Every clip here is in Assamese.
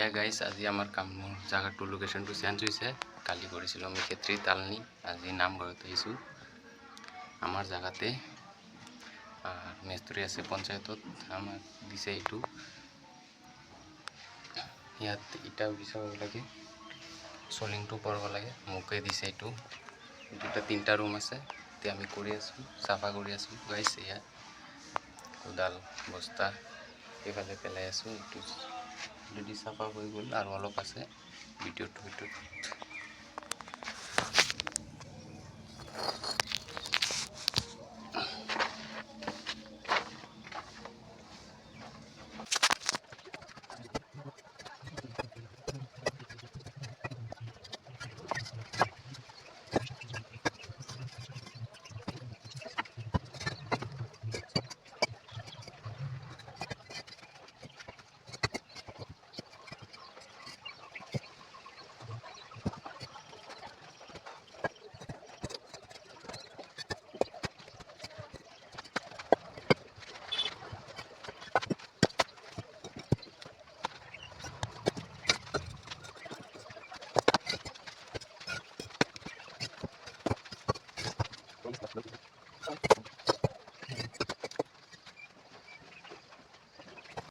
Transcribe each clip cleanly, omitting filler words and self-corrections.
এয়া গাইজ আজি আমাৰ কামৰ জাগাটো লোকেশ্যনটো চেঞ্জ হৈছে। কালি কৰিছিলোঁ আমি খেত্ৰী তালনি, আজি নামঘৰত আহিছোঁ। আমাৰ জাগাতে মেস্ত্ৰী আছে পঞ্চায়তত, আমাক দিছে এইটো। ইয়াত ইটা বিছাব লাগে, চলিংটো পৰব লাগে, মোকে দিছে এইটো। দুটা তিনিটা ৰুম আছে, এতিয়া আমি কৰি আছোঁ, চাফা কৰি আছোঁ গাইজ। এয়া কোদাল বস্তা এইফালে পেলাই আছোঁ। এইটো যদি চাফা হৈ গ'ল আৰু অলপ আছে ভিডিঅ'টো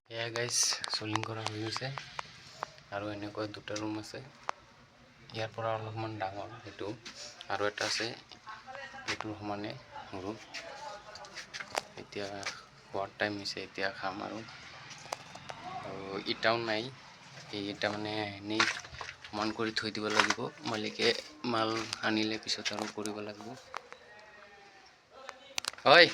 এয়া গাইজ চলিং কৰা হৈ গৈছে। আৰু এনেকুৱা দুটা ৰুম আছে, ইয়াৰ পৰা অলপমান ডাঙৰ সেইটো, আৰু এটা আছে এইটোৰ সমানে সৰু। এতিয়া খোৱাৰ টাইম হৈছে, এতিয়া খাম আৰু ইটাও নাই। এই ইটা মানে এনেই সমান কৰি থৈ দিব লাগিব, মালিকে মাল আনিলে পিছত আৰু কৰিব লাগিব। হয়।